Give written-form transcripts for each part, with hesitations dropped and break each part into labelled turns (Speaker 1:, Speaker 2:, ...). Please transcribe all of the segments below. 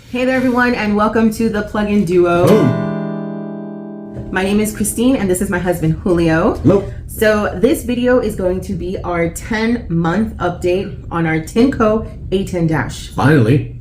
Speaker 1: Hey there everyone, and welcome to the Plug-in Duo.
Speaker 2: Hello.
Speaker 1: My name is Christine and this is my husband Julio.
Speaker 2: Hello.
Speaker 1: So this video is going to be our 10-month update on our Tineco A10 Dash.
Speaker 2: Finally.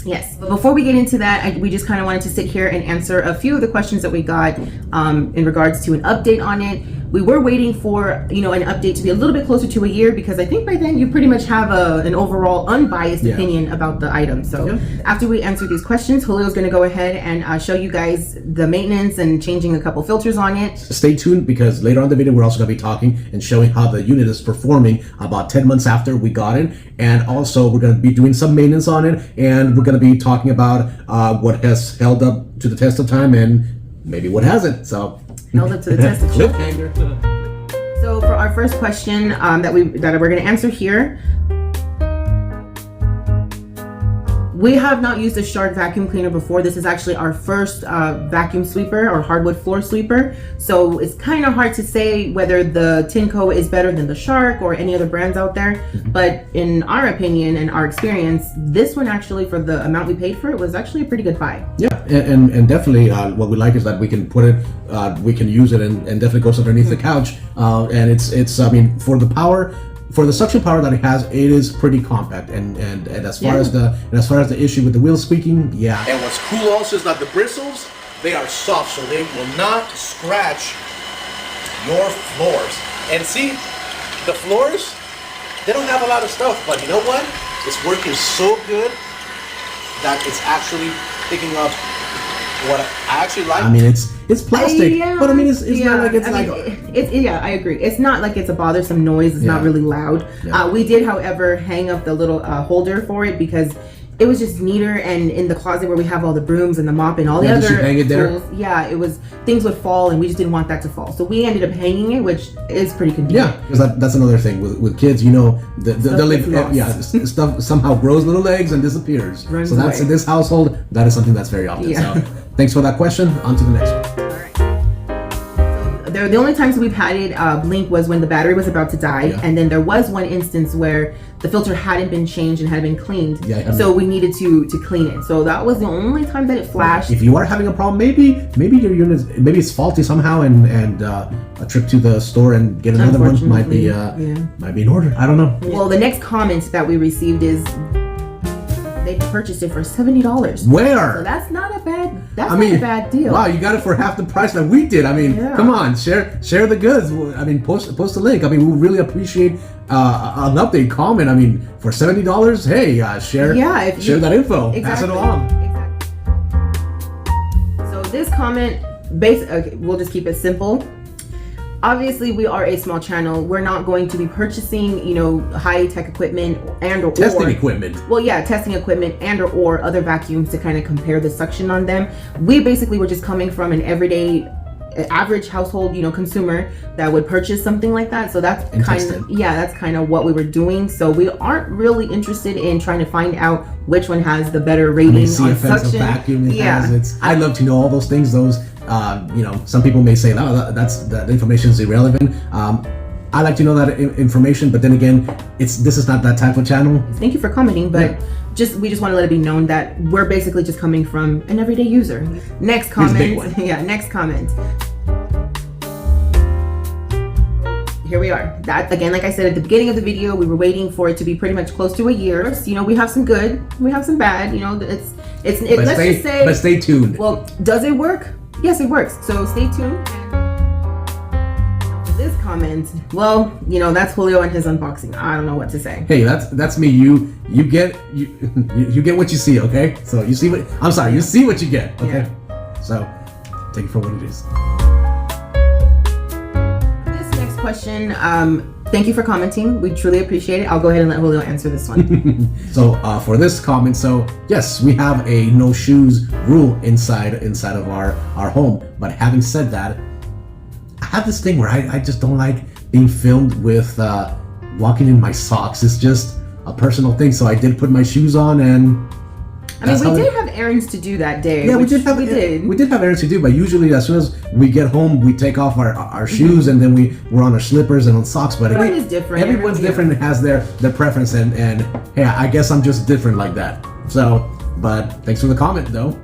Speaker 1: Yes, but before we get into that, we just kind of wanted to sit here and answer a few of the questions that we got in regards to an update on it. We were waiting for, an update to be a little bit closer to a year, because I think by then you pretty much have an overall unbiased opinion about the item. So after we answer these questions, Julio's going to go ahead and show you guys the maintenance and changing a couple filters on it.
Speaker 2: Stay tuned, because later on in the video we're also going to be talking and showing how the unit is performing about 10 months after we got it. And also we're going to be doing some maintenance on it, and we're going to be talking about what has held up to the test of time and maybe what hasn't. So
Speaker 1: held up to the test of time. So for our first question that we're going to answer here, we have not used a Shark vacuum cleaner before. This is actually our first vacuum sweeper or hardwood floor sweeper. So it's kind of hard to say whether the Tineco is better than the Shark or any other brands out there. But in our opinion and our experience, this one actually, for the amount we paid for it, was actually a pretty good buy.
Speaker 2: Yeah, and definitely what we like is that we can put it, we can use it and definitely goes underneath the couch. And it's I mean, for the power, for the suction power that it has, it is pretty compact, and as far as the issue with the wheel squeaking, yeah.
Speaker 3: And what's cool also is that the bristles, they are soft, so they will not scratch your floors. And see, the floors, they don't have a lot of stuff, but you know what? It's working so good that it's actually picking up what I actually like.
Speaker 2: I mean, it's plastic, but I mean, it's not like it's
Speaker 1: I agree. It's not like it's a bothersome noise. It's not really loud. We did, however, hang up the little holder for it, because it was just neater, and in the closet where we have all the brooms and the mop and all the other
Speaker 2: hang it there?
Speaker 1: tools, things would fall, and we just didn't want that to fall. So we ended up hanging it, which is pretty convenient.
Speaker 2: Yeah, because that's another thing with kids. Stuff somehow grows little legs and disappears. So that's in this household. That is something that's very often. So thanks for that question. On to the next one.
Speaker 1: The only times we've had it blink was when the battery was about to die, and then there was one instance where the filter hadn't been changed and had been cleaned, so we needed to clean it. So that was the only time that it flashed.
Speaker 2: If you are having a problem, maybe your unit, maybe it's faulty somehow, and a trip to the store and get another one might be in order. I don't know.
Speaker 1: Well, the next comment that we received is they purchased it for $70.
Speaker 2: Where?
Speaker 1: So that's not a bad. Not a bad deal.
Speaker 2: Wow, you got it for half the price that we did. I mean, come on, share the goods. I mean, post the link. I mean, we really appreciate an update comment. I mean, for $70, hey, share that info.
Speaker 1: Exactly.
Speaker 2: Pass it along.
Speaker 1: Exactly. So this comment, we'll just keep it simple. Obviously, we are a small channel. We're not going to be purchasing, high-tech equipment or
Speaker 2: testing equipment.
Speaker 1: Well, yeah, testing equipment or other vacuums to kind of compare the suction on them. We basically were just coming from an everyday, average household, consumer that would purchase something like that. So that's kind of what we were doing. So we aren't really interested in trying to find out which one has the better rating on suction.
Speaker 2: Vacuum it has. I'd love to know all those things. Some people may say, "No, that information is irrelevant." I like to know that information, but then again, this is not that type of channel.
Speaker 1: Thank you for commenting, but we just want to let it be known that we're basically just coming from an everyday user. Next comment. Next comment. Here we are. That, again, like I said at the beginning of the video, we were waiting for it to be pretty much close to a year. We have some good, we have some bad. But
Speaker 2: stay tuned.
Speaker 1: Well, does it work? Yes, it works. So stay tuned. This comment, well, that's Julio and his unboxing. I don't know what to say.
Speaker 2: Hey, that's me. You get what you see, okay? So you see what you get, okay? So take it for what it is.
Speaker 1: This next question, thank you for commenting. We truly appreciate it. I'll go ahead and let Julio answer this one.
Speaker 2: So for this comment, so yes, we have a no shoes rule inside of our home. But having said that, I have this thing where I just don't like being filmed with walking in my socks. It's just a personal thing. So I did put my shoes on, and
Speaker 1: we did have errands to do that day.
Speaker 2: Yeah, we did have errands to do, but usually as soon as we get home, we take off our shoes, and then we're on our slippers and on socks. But
Speaker 1: everyone is different.
Speaker 2: Everyone's different and has their preference, and hey, I guess I'm just different like that. So But thanks for the comment, though.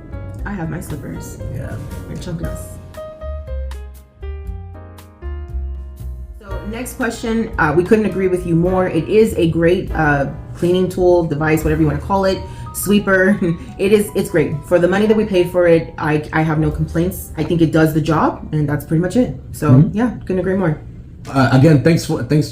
Speaker 1: I have my slippers.
Speaker 2: Yeah.
Speaker 1: They're chunkless. So next question, we couldn't agree with you more. It is a great cleaning tool, device, whatever you want to call it, sweeper. It's great. For the money that we paid for it, I have no complaints. I think it does the job, and that's pretty much it. So yeah, couldn't agree more.
Speaker 2: Again, thanks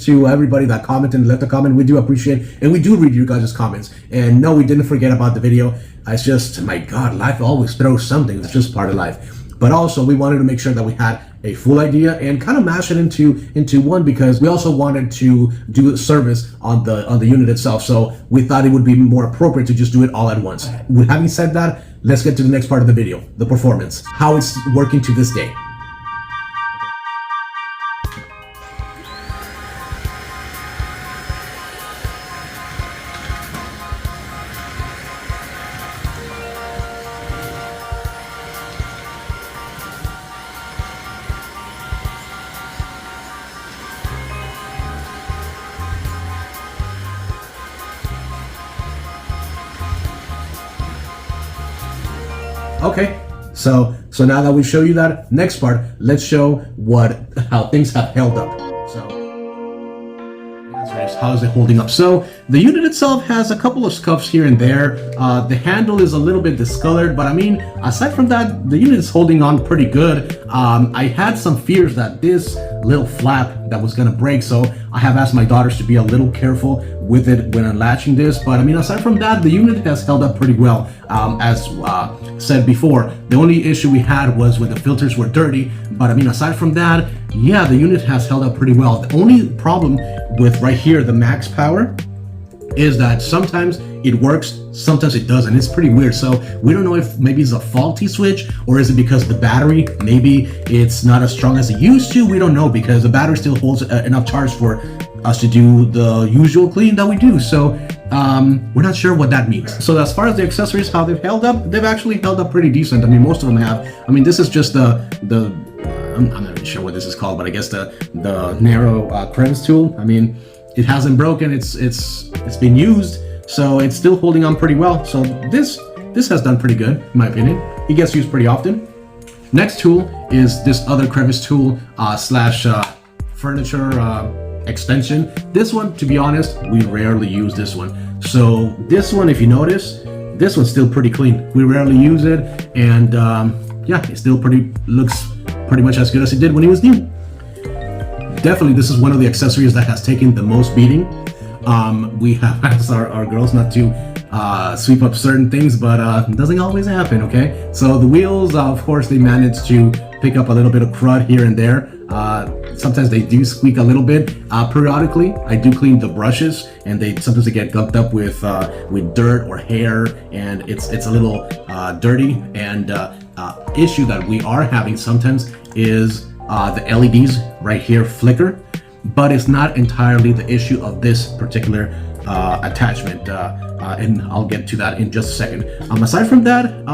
Speaker 2: to everybody that commented and left a comment. We do appreciate, and we do read your guys' comments. And no, we didn't forget about the video. It's just, my God, life always throws something. It's just part of life. But also, we wanted to make sure that we had a full idea and kind of mash it into one, because we also wanted to do a service on the unit itself. So we thought it would be more appropriate to just do it all at once. With having said that, let's get to the next part of the video, the performance, how it's working to this day. Okay, so now that we show you that next part, let's show how things have held up. So how is it holding up? So the unit itself has a couple of scuffs here and there. The handle is a little bit discolored, but I mean, aside from that, the unit is holding on pretty good. I had some fears that this little flap that was gonna break, so I have asked my daughters to be a little careful with it when unlatching this. But I mean, aside from that, the unit has held up pretty well. As said before, the only issue we had was when the filters were dirty. But I mean, aside from that, yeah, the unit has held up pretty well. The only problem with right here, the max power, is that sometimes it works, sometimes it doesn't. It's pretty weird. So we don't know if maybe it's a faulty switch, or is it because the battery, maybe it's not as strong as it used to. We don't know, because the battery still holds enough charge for us to do the usual clean that we do. So we're not sure what that means. So as far as the accessories, how they've held up, they've actually held up pretty decent. I mean, most of them have. I mean, this is just I'm not really sure what this is called, but I guess the narrow crevice tool. I mean, it hasn't broken. It's been used, so it's still holding on pretty well. So this has done pretty good, in my opinion. It gets used pretty often. Next tool is this other crevice tool slash furniture extension. This one, to be honest, we rarely use this one. So this one, if you notice, this one's still pretty clean. We rarely use it, and yeah, it still looks pretty much as good as it did when it was new. Definitely, this is one of the accessories that has taken the most beating. We have asked our girls not to sweep up certain things, but it doesn't always happen, okay? So the wheels, of course, they manage to pick up a little bit of crud here and there. Sometimes they do squeak a little bit. Periodically, I do clean the brushes, and sometimes they get gunked up with dirt or hair, and it's a little dirty. And issue that we are having sometimes is the LEDs right here flicker, but it's not entirely the issue of this particular attachment, and I'll get to that in just a second. Aside from that,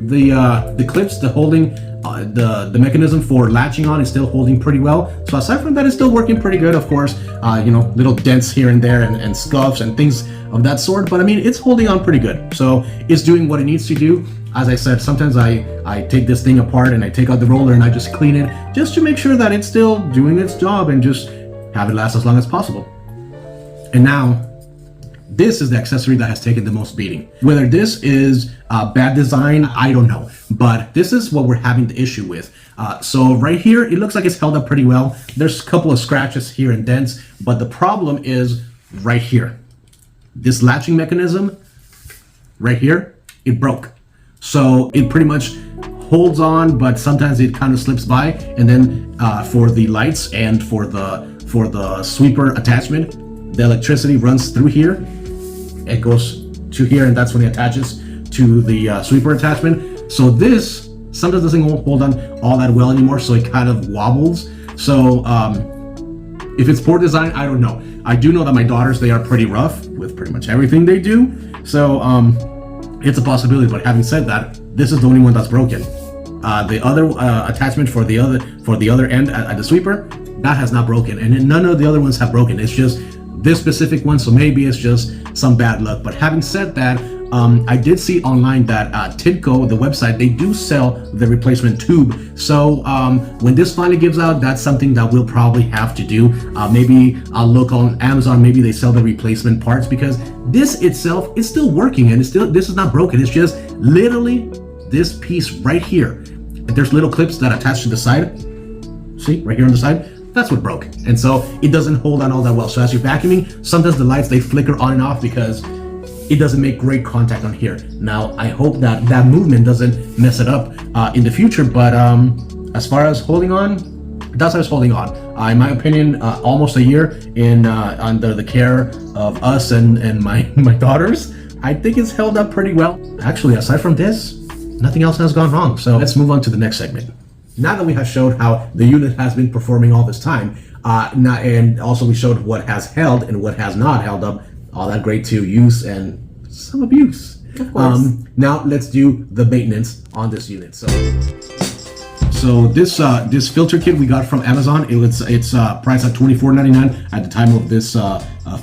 Speaker 2: the clips, the holding, the mechanism for latching on is still holding pretty well. So aside from that, it's still working pretty good. Of course, you know, little dents here and there and scuffs and things of that sort, but I mean, it's holding on pretty good. So it's doing what it needs to do. As I said, sometimes I take this thing apart and I take out the roller and I just clean it just to make sure that it's still doing its job and just have it last as long as possible. And now, this is the accessory that has taken the most beating. Whether this is bad design, I don't know, but this is what we're having the issue with. So right here, it looks like it's held up pretty well. There's a couple of scratches here and dents, but the problem is right here. This latching mechanism right here, it broke. So it pretty much holds on, but sometimes it kind of slips by. And then for the lights and for the sweeper attachment, the electricity runs through here. It goes to here, and that's when it attaches to the sweeper attachment. So this sometimes doesn't hold on all that well anymore, so it kind of wobbles. So if it's poor design, I don't know. I do know that my daughters, they are pretty rough with pretty much everything they do. So it's a possibility, but having said that, this is the only one that's broken. The other attachment for the other end at the sweeper, that has not broken, and none of the other ones have broken. It's just this specific one, so maybe it's just some bad luck. But having said that, I did see online that Tineco, the website, they do sell the replacement tube. So when this finally gives out, that's something that we'll probably have to do. Maybe I'll look on Amazon, maybe they sell the replacement parts, because this itself is still working and this is not broken. It's just literally this piece right here. There's little clips that attach to the side. See, right here on the side? That's what broke. And so it doesn't hold on all that well. So as you're vacuuming, sometimes the lights, they flicker on and off because it doesn't make great contact on here. Now, I hope that that movement doesn't mess it up in the future, but as far as holding on, that's how it's holding on. In my opinion, almost a year under the care of us and my daughters, I think it's held up pretty well. Actually, aside from this, nothing else has gone wrong. So let's move on to the next segment. Now that we have showed how the unit has been performing all this time, and also we showed what has held and what has not held up, all that great to use and some abuse.
Speaker 1: Of course.
Speaker 2: Now let's do the maintenance on this unit. So this filter kit we got from Amazon. It's priced at $24.99 at the time of this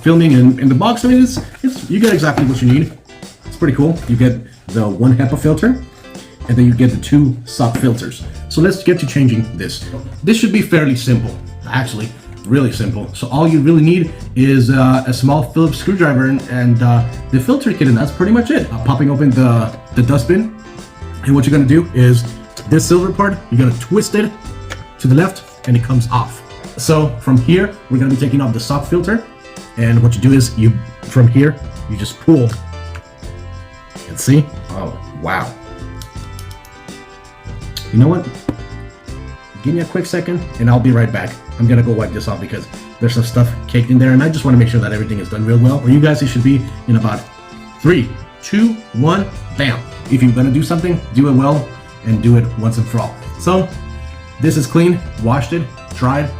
Speaker 2: filming, and in the box, I mean, it's you get exactly what you need. It's pretty cool. You get the one HEPA filter, and then you get the two sock filters. So let's get to changing this. This should be fairly simple, actually, really simple. So all you really need is a small Phillips screwdriver and the filter kit, and that's pretty much it. Popping open the dustbin, and what you're gonna do is this silver part, you're gonna twist it to the left, and it comes off. So from here, we're gonna be taking off the sock filter, and what you do is from here, you just pull, and see? Oh, wow. You know what? Give me a quick second and I'll be right back. I'm gonna go wipe this off because there's some stuff caked in there and I just want to make sure that everything is done real well. For you guys, it should be in about 3, 2, 1, bam. If you're gonna do something, do it well and do it once and for all. So this is clean, washed it, dried.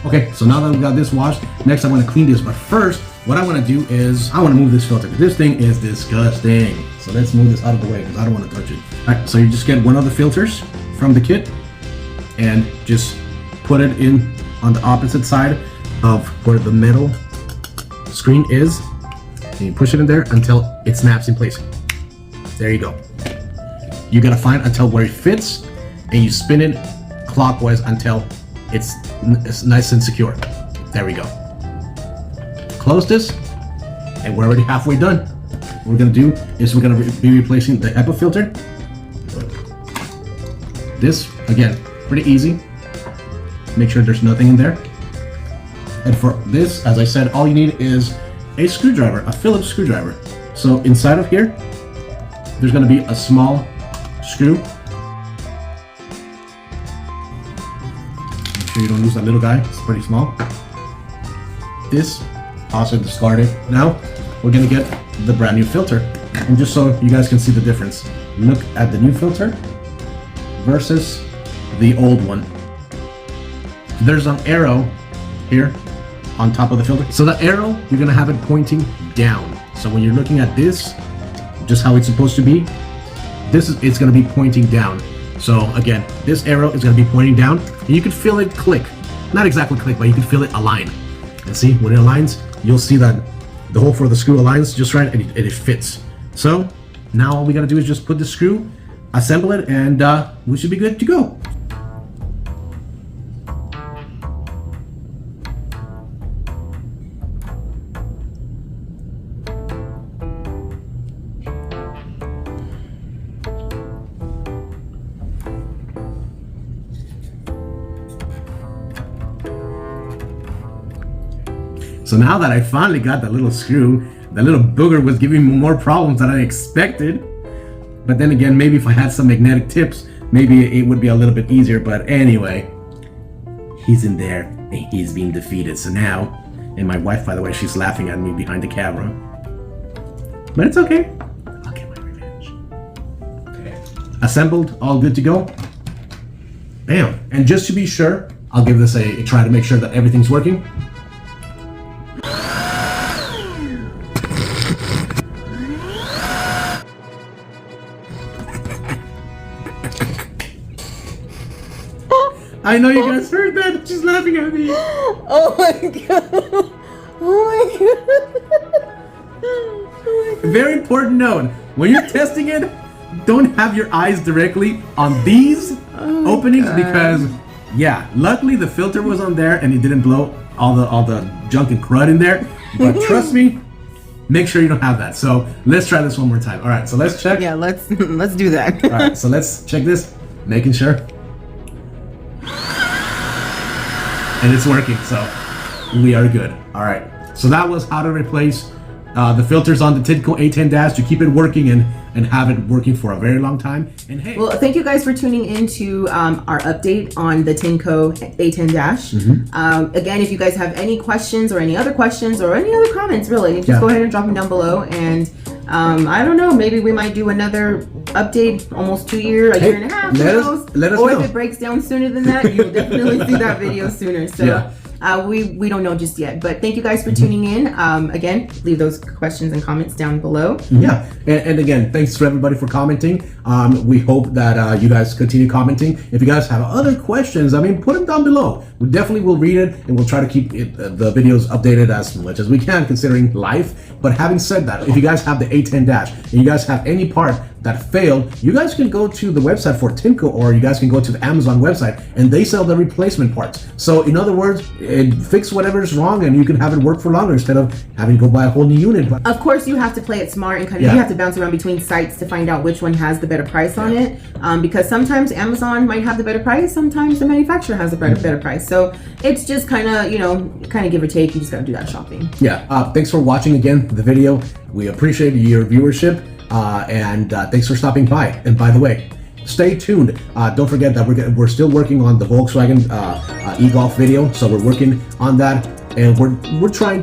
Speaker 2: Okay, so now that we got this washed, next I want to clean this. But first, what I want to do is I want to move this filter. This thing is disgusting. So let's move this out of the way because I don't want to touch it. All right, so you just get one of the filters from the kit and just put it in on the opposite side of where the metal screen is, and you push it in there until it snaps in place. There you go. You gotta find until where it fits, and you spin it clockwise until it's nice and secure. There we go. Close this, and we're already halfway done. What we're gonna do is we're gonna be replacing the HEPA filter. This, again, pretty easy. Make sure there's nothing in there. And for this, as I said, all you need is a screwdriver, a Phillips screwdriver. So inside of here, there's gonna be a small screw. Make sure you don't lose that little guy, it's pretty small. This, also discard it. Now, we're gonna get the brand new filter. And just so you guys can see the difference, look at the new filter versus the old one. There's an arrow here on top of the filter. So the arrow, you're gonna have it pointing down. So when you're looking at this, just how it's supposed to be, it's gonna be pointing down. So again, this arrow is gonna be pointing down, and you can feel it click. Not exactly click, but you can feel it align. And see, when it aligns, you'll see that the hole for the screw aligns just right, and it fits. So now all we gotta do is just put the screw, assemble it, and we should be good to go. So now that I finally got the little screw, the little booger was giving me more problems than I expected. But then again, maybe if I had some magnetic tips, maybe it would be a little bit easier. But anyway, he's in there and he's being defeated. So now, and my wife, by the way, she's laughing at me behind the camera. But it's okay. I'll get my revenge. Okay. Assembled, all good to go. Bam. And just to be sure, I'll give this a try to make sure that everything's working. I know you guys heard that. She's laughing at me.
Speaker 1: Oh my god. Oh my god.
Speaker 2: Very important note. when you're testing it, don't have your eyes directly on these openings because, yeah, luckily the filter was on there and it didn't blow all the junk and crud in there. But trust me, make sure you don't have that. So let's try this one more time. All right, so let's check.
Speaker 1: Yeah, let's do that.
Speaker 2: All right, so let's check this, making sure. And it's working, so we are good. All right, so that was how to replace the filters on the Tineco A10 Dash to keep it working and have it working for a very long time. And hey,
Speaker 1: well, thank you guys for tuning into our update on the Tineco A10 Dash. Again, if you guys have any questions or any other questions or any other comments, really, just go ahead and drop them down below. And I don't know, maybe we might do another update almost a year and a half.
Speaker 2: Let us
Speaker 1: or
Speaker 2: know.
Speaker 1: if it breaks down sooner than that, you'll definitely see that video sooner. So.
Speaker 2: Yeah.
Speaker 1: We don't know just yet, but thank you guys for tuning in. Again, leave those questions and comments down below.
Speaker 2: Yeah, and again, thanks for everybody for commenting. We hope that you guys continue commenting. If you guys have other questions, I mean, put them down below. We definitely will read it, and we'll try to keep the videos updated as much as we can, considering life. But having said that, if you guys have the A10 Dash and you guys have any part that failed, you guys can go to the website for Tineco, or you guys can go to the Amazon website, and they sell the replacement parts. So in other words, fix whatever's wrong, and you can have it work for longer instead of having to go buy a whole new unit. But
Speaker 1: of course, you have to play it smart and kind of you have to bounce around between sites to find out which one has the better price on it. Because sometimes Amazon might have the better price, sometimes the manufacturer has a better price. So it's just kind of kind of give or take. You just got to do that shopping.
Speaker 2: Yeah. Thanks for watching again the video. We appreciate your viewership. And thanks for stopping by. And by the way, stay tuned. Don't forget that we're still working on the Volkswagen e-Golf video, so we're working on that, and we're trying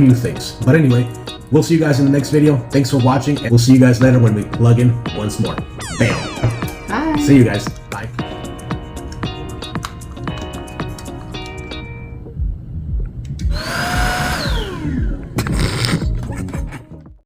Speaker 2: new things. But anyway, we'll see you guys in the next video. Thanks for watching, and we'll see you guys later when we plug in once more. Bam.
Speaker 1: Bye.
Speaker 2: See you guys.